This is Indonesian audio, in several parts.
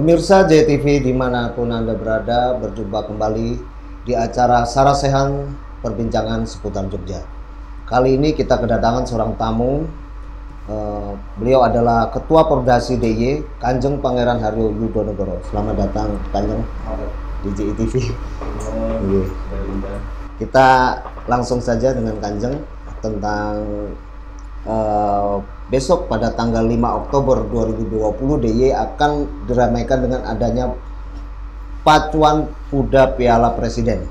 Pemirsa JTV dimanapun Anda berada, berjumpa kembali di acara Sarasehan Perbincangan Seputar Jogja. Kali ini kita kedatangan seorang tamu. Beliau adalah Ketua Pordasi DIY, Kanjeng Pangeran Haryo Yudonegoro. Selamat datang Kanjeng di JTV. Kita langsung saja dengan Kanjeng tentang besok pada tanggal 5 Oktober 2020 DIY akan diramaikan dengan adanya pacuan kuda Piala Presiden.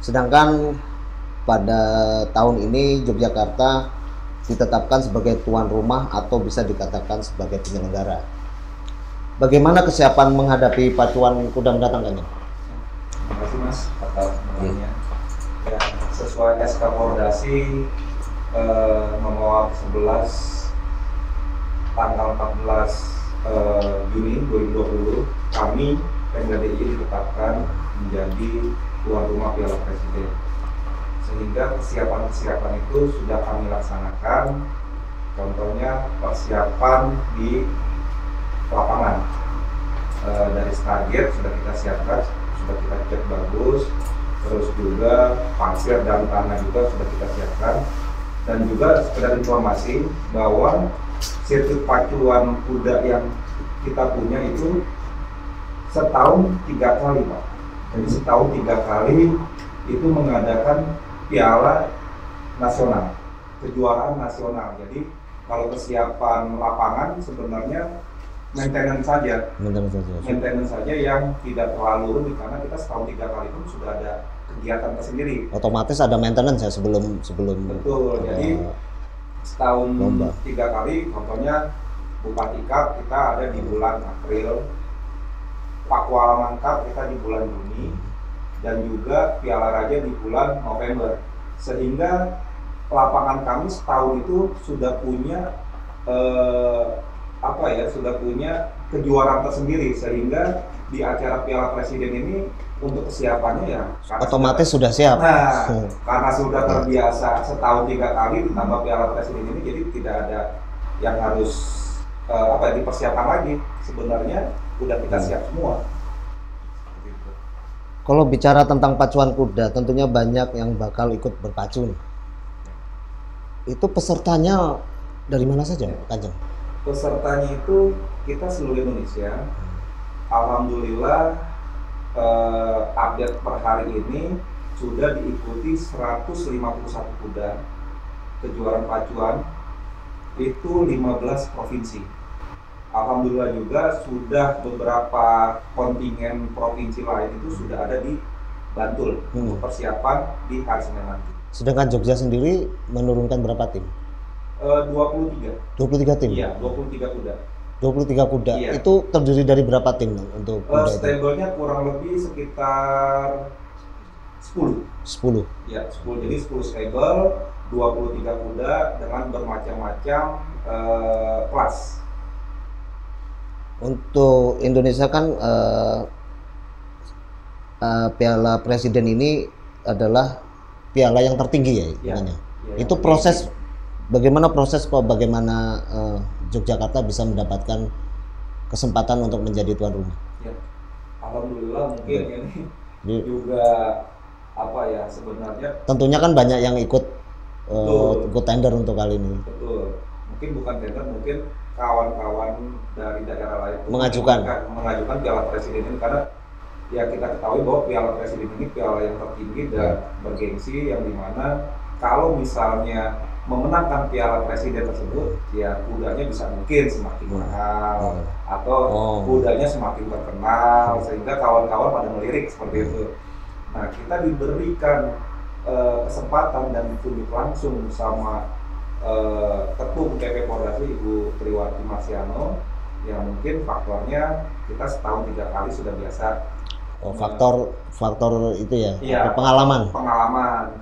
Sedangkan pada tahun ini Yogyakarta ditetapkan sebagai tuan rumah atau bisa dikatakan sebagai penyelenggara. Bagaimana kesiapan menghadapi pacuan kuda mendatang, Kanjeng? Terima kasih Mas atas pertanyaannya. Ya, sesuai SK Pordasi nomor 11 tanggal 14 Juni 2020 kami Pemda DIY ditetapkan menjadi tuan rumah Piala Presiden, sehingga persiapan itu sudah kami laksanakan. Contohnya persiapan di lapangan, dari target sudah kita siapkan, sudah kita cek bagus, terus juga pasir dan tanah juga sudah kita siapkan. Dan juga sekedar informasi bahwa sirkuit pacuan kuda yang kita punya itu setahun 3 kali, Pak. Jadi setahun 3 kali itu mengadakan piala nasional, kejuaraan nasional. Jadi kalau kesiapan lapangan sebenarnya maintenance saja yang tidak terlalu rumit, karena kita setahun 3 kali pun sudah ada kegiatan tersendiri. Otomatis ada maintenance ya sebelum Betul. Jadi setahun lomba 3 kali, contohnya Bupati Cup kita ada di bulan April, Pakualaman Cup kita di bulan Juni, dan juga Piala Raja di bulan November. Sehingga lapangan kami setahun itu sudah punya sudah punya kejuaraan tersendiri, sehingga di acara Piala Presiden ini untuk kesiapannya ya otomatis sudah siap. Nah, karena sudah terbiasa setahun 3 kali ditambah Piala Presiden ini, jadi tidak ada yang harus dipersiapkan lagi. Sebenarnya udah kita siap semua. Kalau bicara tentang pacuan kuda, tentunya banyak yang bakal ikut berpacu nih. Itu pesertanya dari mana saja, Kanjeng? Pesertanya itu kita seluruh Indonesia. Alhamdulillah update per hari ini sudah diikuti 151 kuda kejuaraan pacuan, itu 15 provinsi. Alhamdulillah juga sudah beberapa kontingen provinsi lain itu sudah ada di Bantul untuk persiapan di hari Senin nanti. Sedangkan Jogja sendiri menurunkan berapa tim? 23 tim? Iya, 23 kuda. 23 kuda, iya. Itu terdiri dari berapa tim untuk kuda itu? Stable-nya kurang lebih sekitar 10. Ya, 10. Jadi 10 stable, 23 kuda dengan bermacam-macam kelas. Untuk Indonesia kan Piala Presiden ini adalah piala yang tertinggi ya. Itu proses bagaimana Yogyakarta bisa mendapatkan kesempatan untuk menjadi tuan rumah? Ya, alhamdulillah mungkin ini juga sebenarnya. Tentunya kan banyak yang ikut tender untuk kali ini. Betul. Mungkin bukan tender, mungkin kawan-kawan dari daerah lain mengajukan Piala Presiden ini, karena ya kita ketahui bahwa Piala Presiden ini piala yang tertinggi dan bergengsi, yang dimana kalau misalnya memenangkan Piala Presiden tersebut, ya kudanya bisa mungkin semakin mahal atau kudanya semakin terkenal, sehingga kawan-kawan pada melirik seperti itu. Nah, kita diberikan kesempatan dan ditunjuk langsung sama Ketum PP Pordasi Ibu Triwati Marsiano, yang mungkin faktornya kita setahun 3 kali sudah biasa. Faktor itu ya, pengalaman,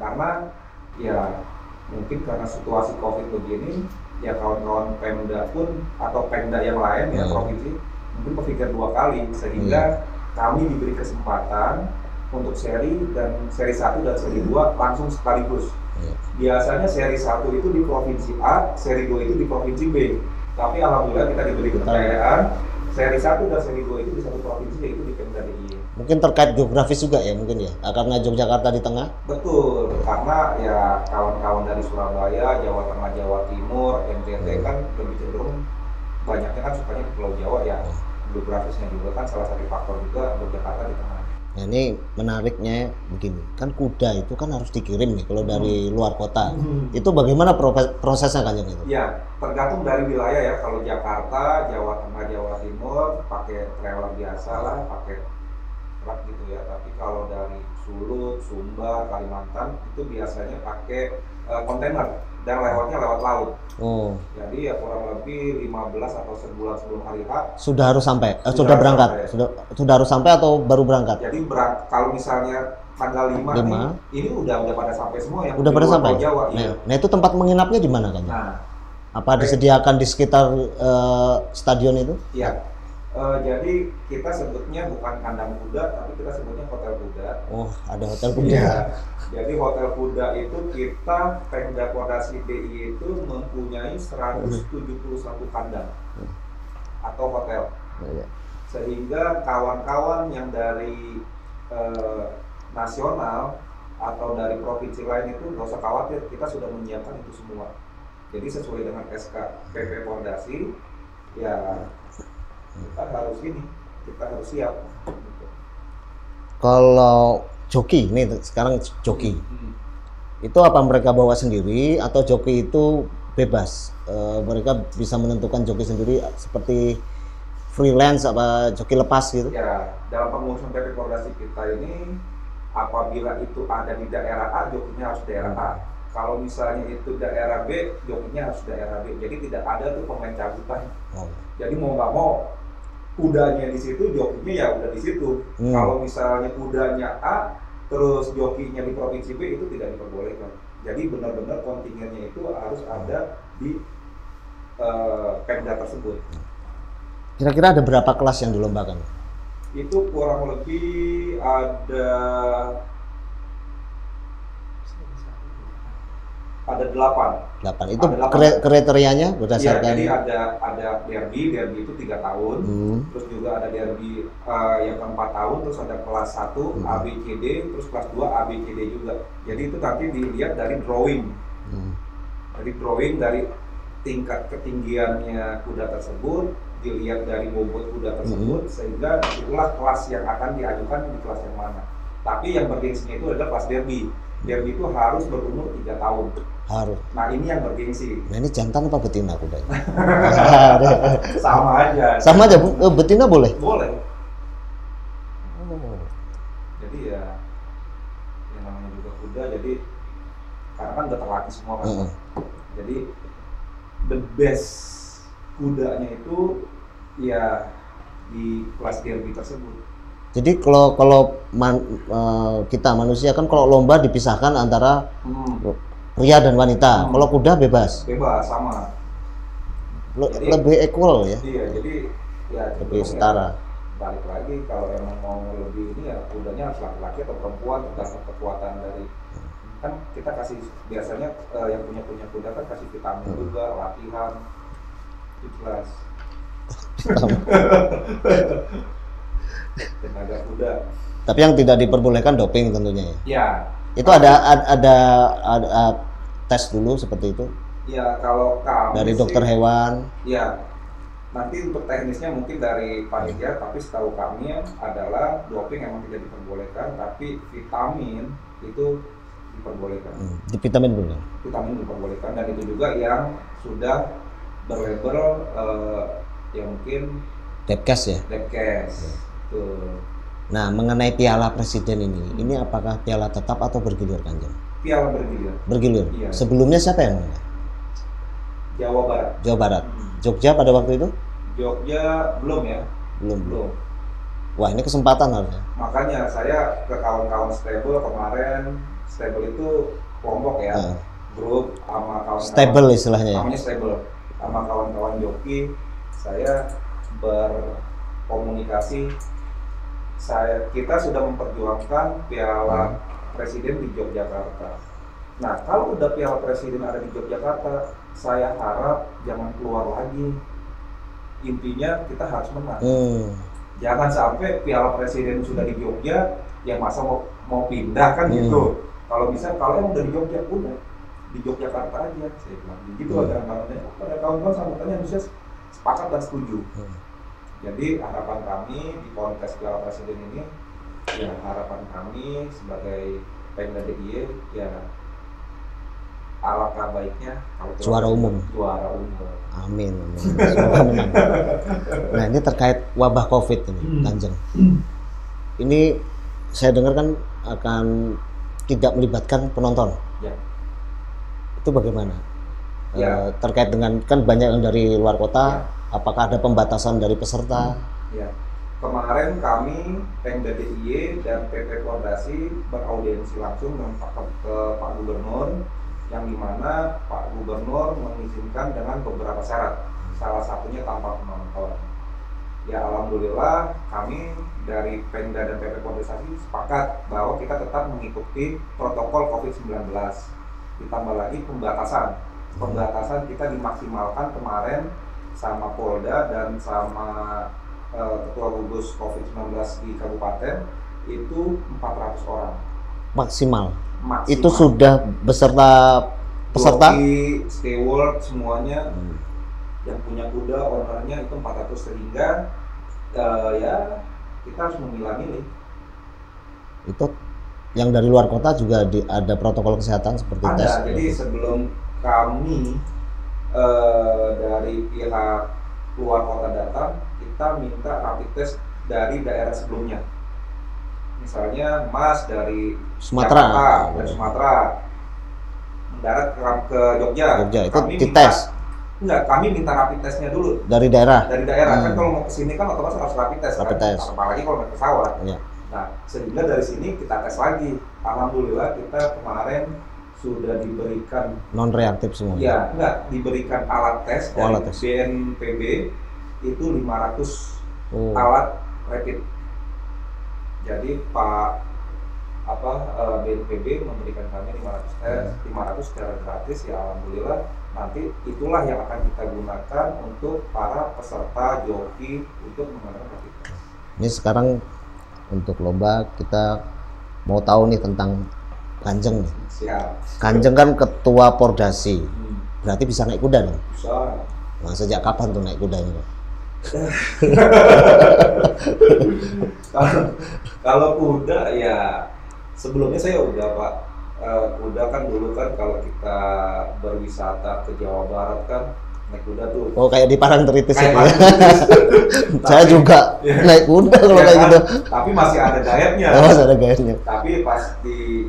karena ya mungkin karena situasi COVID begini, ya kawan-kawan Pemda pun atau Pemda yang lain provinsi mungkin berpikir 2 kali, sehingga kami diberi kesempatan untuk seri 1 dan seri 2 langsung sekaligus. Biasanya seri 1 itu di provinsi A, seri 2 itu di provinsi B. Tapi alhamdulillah kita diberi kepercayaan Seri 1 dan seri 2 itu di satu provinsi, yaitu di Pemda DIY. Mungkin terkait geografis juga ya mungkin ya, karena Yogyakarta di tengah. Betul, karena ya kawan-kawan dari Surabaya, Jawa Tengah, Jawa Timur, NTT kan lebih cenderung banyaknya kan sukanya di Pulau Jawa ya. Geografisnya juga kan salah satu faktor juga Yogyakarta di tengah. Nah ini menariknya begini, kan kuda itu kan harus dikirim nih kalau dari luar kota. Itu bagaimana prosesnya Kanjeng itu? Ya, tergantung dari wilayah ya. Kalau Jakarta, Jawa Tengah, Jawa Timur pakai trailer biasa lah, pakai truk gitu ya. Tapi kalau dari Sulut, Sumbar, Kalimantan itu biasanya pakai kontainer dan lewatnya lewat laut. Oh. Jadi ya kurang lebih 15 atau sebulan sebelum hari H sudah harus sampai, sudah berangkat, sudah harus sampai atau baru berangkat? Jadi kalau misalnya tanggal 5 ini udah pada sampai semua yang udah pada sampai. Jawa, nah, iya. Nah itu tempat menginapnya di mana kan? Nah, apa disediakan di sekitar stadion itu? Iya. Jadi kita sebutnya bukan kandang kuda, tapi kita sebutnya hotel kuda. Oh, ada hotel kuda. Ya. Jadi hotel kuda itu kita Pemda Kodasi DIY itu mempunyai 171 kandang atau hotel. Ya. Sehingga kawan-kawan yang dari nasional atau dari provinsi lain itu nggak usah khawatir, kita sudah menyiapkan itu semua. Jadi sesuai dengan SK PP Kodasi, ya kita harus siap. Kalau joki, ini sekarang joki, itu apa mereka bawa sendiri atau joki itu bebas? Mereka bisa menentukan joki sendiri seperti freelance apa joki lepas gitu? Ya, dalam pengurusan PP Kodasi kita ini, apabila itu ada di daerah A, jokinya harus daerah A. Kalau misalnya itu daerah B, jokinya harus daerah B. Jadi tidak ada tuh pemain cabutan. Jadi mau nggak mau, kudanya di situ, jokinya ya udah di situ. Kalau misalnya kudanya A, terus jokinya di provinsi B, itu tidak diperbolehkan. Jadi benar-benar kontingennya itu harus ada di Pemda tersebut. Kira-kira ada berapa kelas yang dilombakan? Itu kurang lebih ada 8. Itu kriterianya berdasarkan? Iya, jadi ada derby itu 3 tahun, terus juga ada derby yang ke-4 tahun, terus ada kelas 1 A, B, C, D, terus kelas 2 A, B, C, D juga. Jadi itu nanti dilihat dari drawing, dari tingkat ketinggiannya kuda tersebut, dilihat dari bobot kuda tersebut, sehingga itulah kelas yang akan diajukan di kelas yang mana. Tapi yang bergengsinya itu adalah kelas derby. Derby itu harus berumur 3 tahun. Harus. Nah ini yang bergengsi. Nah ini jantan apa betina kudanya? Sama aja. Sama aja, betina boleh? Boleh. Jadi ya, yang namanya juga kuda, jadi karena kan udah terlatih semua kan. Jadi the best kudanya itu ya di kelas derby tersebut. Jadi kalau kita manusia kan kalau lomba dipisahkan antara pria dan wanita. Kalau kuda bebas. Bebas sama. Jadi, lebih equal ya. Iya, jadi ya lebih setara. Balik lagi kalau emang mau lebih ini ya kudanya harus laki-laki atau perempuan, tergantung kekuatan dari kan kita kasih biasanya yang punya kuda kan kasih vitamin juga, latihan, ikhlas. Tenaga kuda. Tapi yang tidak diperbolehkan doping tentunya ya. Ya. Itu ada tes dulu seperti itu. Ya kalau kami dari dokter hewan. Ya. Nanti untuk teknisnya mungkin dari panitia, tapi setahu kami adalah doping emang tidak diperbolehkan, tapi vitamin itu diperbolehkan. Di vitamin boleh. Vitamin diperbolehkan dan itu juga yang sudah berlabel yang mungkin Depkes ya. Depkes. Tuh. Nah, mengenai piala presiden ini apakah piala tetap atau bergilir Kanjeng? Piala bergilir. Bergilir. Iya. Sebelumnya siapa yang menang? Jawa Barat. Jawa Barat. Jogja pada waktu itu? Jogja belum ya. Belum. Wah, ini kesempatan harusnya. Makanya saya ke kawan-kawan stable kemarin, stable itu kelompok ya, grup sama kawan-kawan. Stable istilahnya. Namanya stable. Sama kawan-kawan joki, saya berkomunikasi. Kita sudah memperjuangkan piala presiden di Yogyakarta. Nah, kalau udah piala presiden ada di Yogyakarta, saya harap jangan keluar lagi. intinya kita harus menang. Jangan sampai Piala Presiden sudah di Jogja, ya masa mau pindah kan gitu. Kalau bisa, kalau yang udah di Jogja, udah di Yogyakarta aja, saya bilang. Begitu ada kawan-kawannya. Pada kawan-kawan sambutannya antusias, sepakat dan setuju. Jadi harapan kami di kontes Piala Presiden ini, ya harapan kami sebagai Pemda DIY, ya alangkah baiknya kalau juara umum. Amin. Semoga menang. Nah, ini terkait wabah COVID ini, Kanjeng. Ini saya dengar kan akan tidak melibatkan penonton. Ya. Itu bagaimana? Ya. Terkait dengan kan banyak yang dari luar kota, apakah ada pembatasan dari peserta? Ya. Kemarin kami Pemda DIY dan PP Koordinasi beraudiensi langsung dengan Pak Gubernur, yang dimana Pak Gubernur mengizinkan dengan beberapa syarat, salah satunya tanpa penonton. Ya alhamdulillah kami dari Pemda dan PP Koordinasi sepakat bahwa kita tetap mengikuti protokol COVID-19. Ditambah lagi pembatasan kita dimaksimalkan kemarin sama Polda dan sama Ketua Gugus COVID-19 di Kabupaten itu 400 orang. Maksimal. Itu sudah beserta peserta? Steward semuanya, yang punya kuda, ownernya itu 400, sehingga ya kita harus memilah-milih. Itu yang dari luar kota juga ada protokol kesehatan seperti ada, tes? Jadi sebelum kami dari pihak luar kota datang, kita minta rapid test dari daerah sebelumnya. Misalnya Mas dari Sumatera, dari Sumatera mendarat ke Jogja itu kami dites? Enggak, kami minta rapid testnya dulu dari daerah. Kan kalau mau kesini kan otomatis harus rapid test. Apalagi kalau naik pesawat. Nah, sehingga dari sini kita tes lagi. Alhamdulillah kita kemarin sudah diberikan non reaktif semua. Ya, enggak, diberikan alat tes dari BNPB itu 500 alat rapid. Jadi BNPB memberikan kami 500 tes, 500 secara gratis, ya alhamdulillah. Nanti itulah yang akan kita gunakan untuk para peserta joki untuk mengadakan rapid test. Ini sekarang untuk lomba kita mau tahu nih tentang Kanjeng nih. Siap. Kanjeng kan ketua Pordasi, berarti bisa naik kuda dong? Bisa. Nah, sejak kapan tuh naik kudanya? Kalau kuda ya sebelumnya saya udah Pak. Kuda kan dulu kan kalau kita berwisata ke Jawa Barat kan naik kuda tuh. Oh, kayak di Parangtritis itu ya. Saya juga naik kuda kalau kayak gitu. Tapi masih ada gayetnya. Masih ada gayetnya. Tapi pas di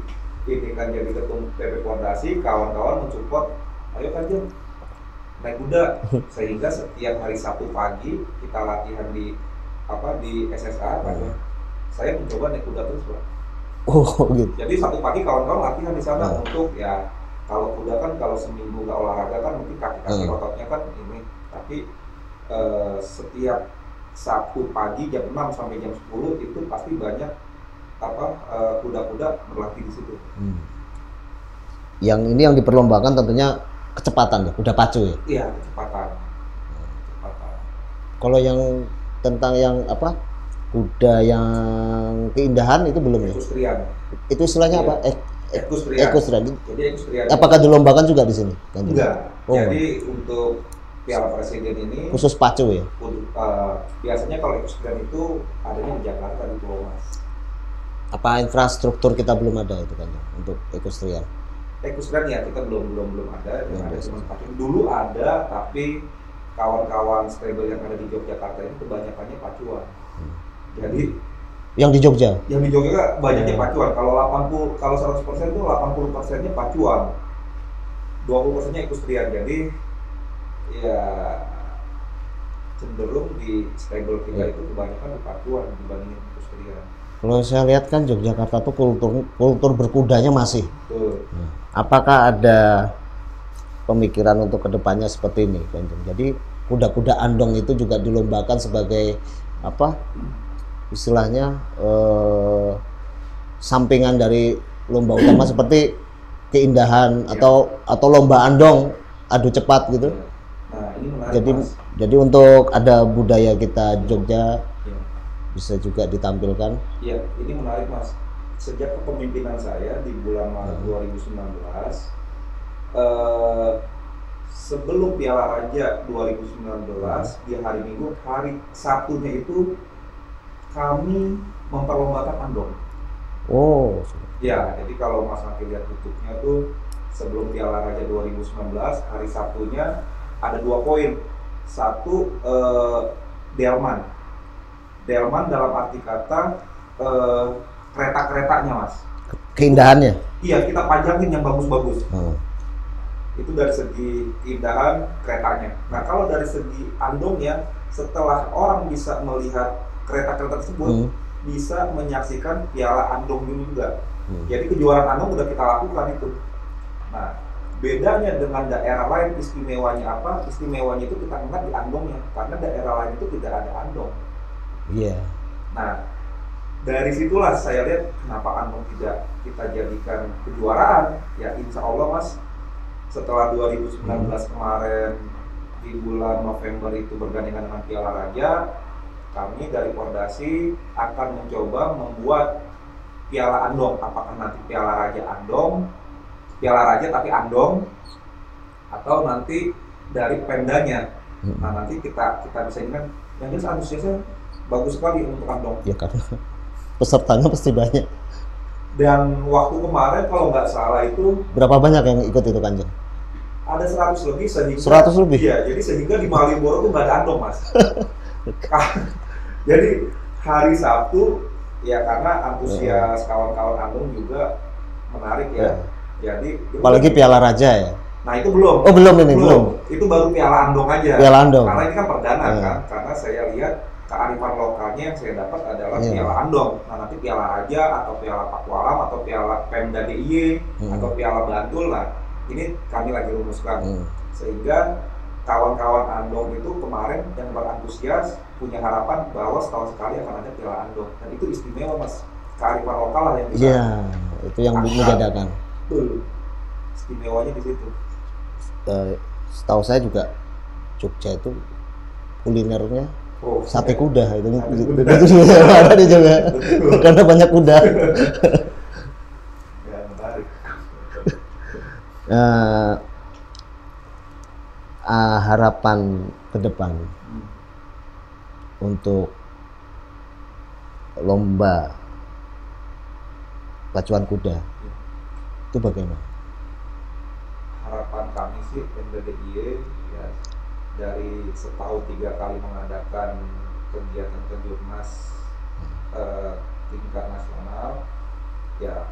ini kan jadi ketum PP Koordinasi, kawan-kawan mensupport, ayo Kanjeng naik kuda, sehingga setiap hari Sabtu pagi kita latihan di SSA. Saya mencoba naik kuda terus, Pak. Oh gitu. Jadi Sabtu pagi kawan-kawan latihan di sana untuk ya kalau kuda kan kalau seminggu nggak olahraga kan mungkin kaki-kaki ototnya kan ini. Tapi setiap Sabtu pagi jam 6 sampai jam 10 itu pasti banyak kuda-kuda berlatih di situ. Yang ini yang diperlombakan tentunya kecepatan ya, kuda pacu ya? Iya, kecepatan. Kalau yang tentang yang kuda yang keindahan itu belum ya? Ekustrian. Itu istilahnya apa? Ekustrian. Jadi ekustrian. Apakah dilombakan juga di sini? Enggak. Jadi untuk Piala Presiden ini khusus pacu ya? Biasanya kalau ekustrian itu adanya di Jakarta, di Pulau Mas. Apa infrastruktur kita belum ada itu kan untuk ekustrian? Ekustrian ya kita belum ada. Ada cuma pacu. Dulu ada, tapi kawan-kawan stable yang ada di Yogyakarta ini kebanyakannya pacuan. Jadi yang di Jogja? Yang di Jogja banyaknya pacuan. Kalau 100% itu 80%-nya pacuan, 20%-nya ekustrian. Jadi ya cenderung di stable kita itu kebanyakan di pacuan dibandingin ekustrian. Kalau saya lihat kan Yogyakarta tuh kultur berkudanya masih. Betul. Apakah ada pemikiran untuk kedepannya seperti ini, Kanjeng? Jadi kuda-kuda andong itu juga dilombakan sebagai istilahnya sampingan dari lomba utama seperti keindahan atau lomba andong adu cepat gitu. Nah ini menarik, Jadi Mas. jadi untuk ada budaya kita Jogja Ya. bisa juga ditampilkan. Iya, ini menarik, Mas. Sejak kepemimpinan saya di bulan Maret 2019, sebelum Piala Raja 2019 di hari Minggu, hari Sabtunya itu kami memperlombakan andong. Oh, Ya, jadi kalau Mas nanti lihat YouTube-nya tuh sebelum Piala Raja 2019 hari Sabtunya ada 2 poin. Satu, delman. Delman dalam arti kata kereta-keretanya, Mas. keindahannya. Iya, kita pajangin yang bagus-bagus. Hmm. Itu dari segi keindahan keretanya. Nah, kalau dari segi andongnya, setelah orang bisa melihat kereta-kereta tersebut, bisa menyaksikan Piala Andong dulu juga. Jadi kejuaraan andong udah kita lakukan itu. Nah, bedanya dengan daerah lain, istimewanya apa? Istimewanya itu kita ngeliat di andongnya, karena daerah lain itu tidak ada andong. Iya. Nah, dari situlah saya lihat kenapa andong tidak kita jadikan kejuaraan. Ya insya Allah, Mas, setelah 2019 kemarin di bulan November itu bergandengan dengan Piala Raja, kami dari Pordasi akan mencoba membuat Piala Andong. Apakah nanti Piala Raja Andong, Piala Raja tapi Andong, atau nanti dari Pemdanya. Nah, nanti kita bisa ingat yang jelas antusiasnya bagus sekali untuk Andong. Ya karena pesertanya pasti banyak. Dan waktu kemarin kalau nggak salah itu Berapa banyak yang ikut itu, Kanjeng? ada 100 lebih, sehingga 100 lebih? Iya, jadi sehingga di Malioboro tuh nggak ada andong, Mas. Jadi hari Sabtu ya, karena antusias kawan-kawan andong juga menarik ya. Jadi Apalagi Piala Raja ya. nah itu belum. Oh, belum ini, belum. Itu baru Piala Andong aja. Piala Andong. Karena ini kan perdana kan. Karena saya lihat kearifan lokalnya yang saya dapat adalah Piala Andong. Nah, nanti Piala Raja atau Piala Pakualam atau Piala Pemda DIY atau Piala Bantul, nah ini kami lagi rumuskan. Sehingga kawan-kawan Andong itu kemarin yang berantusias punya harapan bahwa setahun sekali akan ada Piala Andong. Dan itu istimewa, Mas. Kearifan lokal lah yang bisa. Iya, itu yang membedakan. Betul. Istimewanya di situ. Setahu saya juga Jogja itu kulinernya sate kuda itu ada di juga karena banyak kuda. Ya, menarik. Harapan ke depan untuk lomba pacuan kuda itu bagaimana? Harapan kami sih MDDIY ya, dari setahun 3 kali mengadakan kegiatan kejurnas tingkat nasional, ya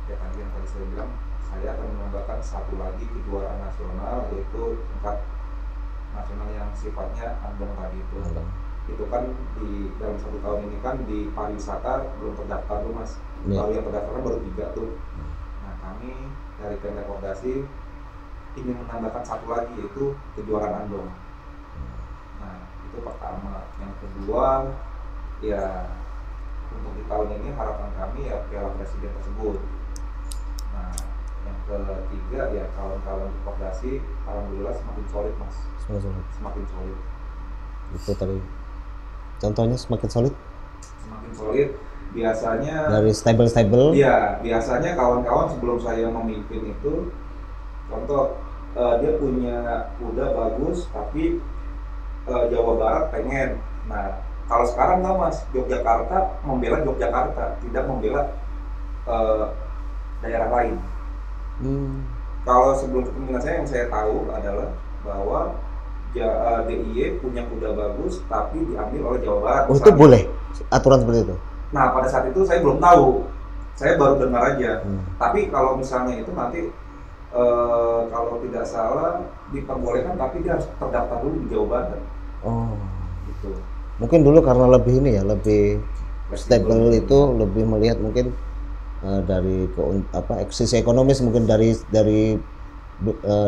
tadi yang saya bilang, saya akan menambahkan satu lagi kejuaraan nasional, yaitu tingkat nasional yang sifatnya andong tadi itu. Itu kan di dalam 1 tahun ini kan di pariwisata belum terdaftar tuh, Mas. Baru yang terdaftar kan baru 3 tuh. Nah, kami dari Pemda Pordasi ingin menambahkan satu lagi, yaitu kejuaraan andong. Nah, itu pertama. Yang kedua, ya untuk di tahun ini harapan kami ya Piala Presiden tersebut. Nah, yang ketiga ya kawan-kawan di Pordasi alhamdulillah semakin solid, Mas. Semakin solid. Itu tadi contohnya semakin solid? Semakin solid. Biasanya dari stable. Iya, biasanya kawan-kawan sebelum saya memimpin itu, contoh dia punya kuda bagus tapi Jawa Barat pengen. Nah, kalau sekarang nggak, Mas, Yogyakarta membela Yogyakarta, tidak membela daerah lain. Kalau sebelum kepemimpinan saya yang saya tahu adalah bahwa DIY punya kuda bagus tapi diambil oleh Jawa Barat. Oh, itu boleh aturan seperti itu? Nah, pada saat itu saya belum tahu, saya baru dengar aja. Tapi kalau misalnya itu nanti kalau tidak salah diperbolehkan, tapi dia harus terdaftar dulu di Jawa Barat. Oh, gitu. Mungkin dulu karena lebih ini ya, lebih stable itu, lebih melihat mungkin dari sisi ekonomis, mungkin dari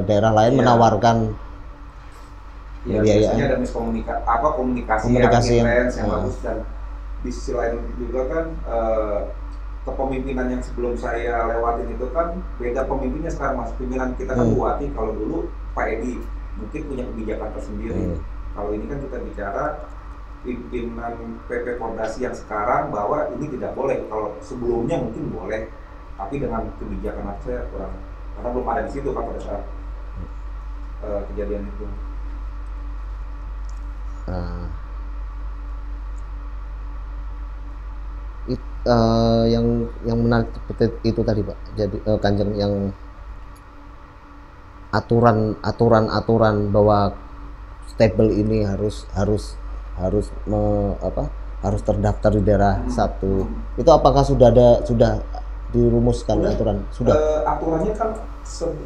daerah lain menawarkan ya, biasanya ada komunikasi yang intens, yang bagus. Dan di sisi lain juga kan kepemimpinan yang sebelum saya lewatin itu kan beda pemimpinnya sekarang, Mas. Pimpinan kita kan Bupati, kalau dulu Pak Edi. mungkin punya kebijakan tersendiri. Kalau ini kan kita bicara pimpinan PP Pordasi yang sekarang bahwa ini tidak boleh. Kalau sebelumnya mungkin boleh, tapi dengan kebijakan saya kurang, karena belum ada di situ kan pada saat kejadian itu. Yang menarik seperti itu tadi Pak. Jadi Kanjeng, yang aturan bahwa stable ini harus terdaftar di daerah satu. Itu apakah sudah dirumuskan aturan? Sudah. Aturannya kan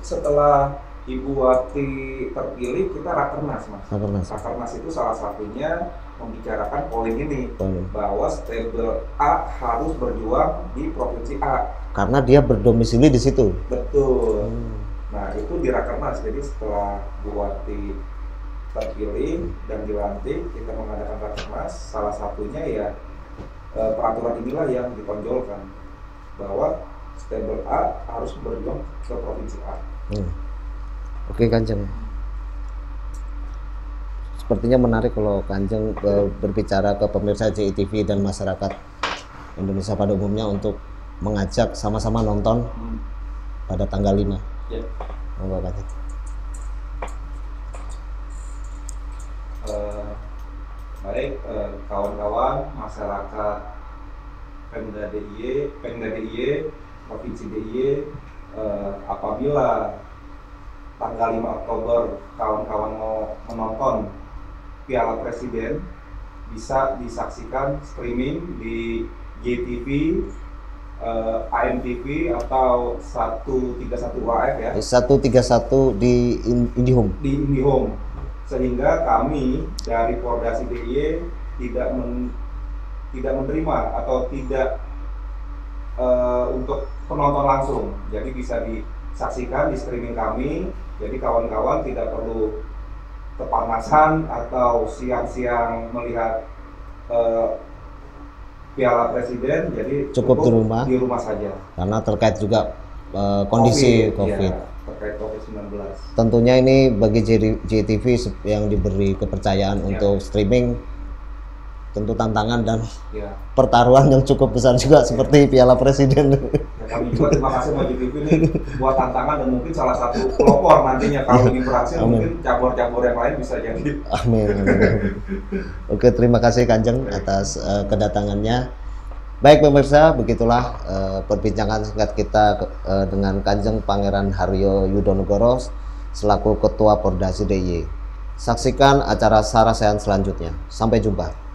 setelah Ibu Wati terpilih kita rakernas, Mas. Rakernas itu salah satunya membicarakan poin ini, bahwa stable A harus berjuang di provinsi A. Karena dia berdomisili di situ. Betul. Nah itu di rakernas. Jadi setelah Bu Wati terpilih dan dilantik, kita mengadakan rakernas. Salah satunya ya peraturan inilah yang ditonjolkan, bahwa stable A harus berjuang ke provinsi A. Oke Kanjeng, sepertinya menarik kalau Kanjeng berbicara ke pemirsa JITV dan masyarakat Indonesia pada umumnya untuk mengajak sama-sama nonton pada tanggal 5. Ya. Monggo Kanjeng. Baik, kawan-kawan masyarakat Pemda DIY, Provinsi DIY, apabila tanggal 5 Oktober kawan-kawan mau menonton Piala Presiden, bisa disaksikan streaming di JTV, AMTV atau 131 UHF ya. 131 di IndiHome. Di IndiHome. Sehingga kami dari Pordasi DIY tidak menerima atau tidak untuk penonton langsung. Jadi bisa disaksikan di streaming kami. Jadi kawan-kawan tidak perlu kepanasan atau siang-siang melihat Piala Presiden, jadi cukup di rumah saja. Karena terkait juga kondisi COVID. Ya, terkait COVID-19. Tentunya ini bagi JTV yang diberi kepercayaan untuk streaming, tentu tantangan dan pertaruhan yang cukup besar juga seperti Piala Presiden. Ya, kami juga terima kasih bagi JTV ini buat tantangan, dan mungkin salah satu pelopor nantinya kalau ini berhasil. Mungkin cabur-cabur yang lain bisa jadi. Amin. Oke, terima kasih Kanjeng atas kedatangannya. Baik pemirsa, begitulah perbincangan singkat kita dengan Kanjeng Pangeran Haryo Yudonegoro selaku Ketua Pordasi DIY. Saksikan acara Sarasehan selanjutnya. Sampai jumpa.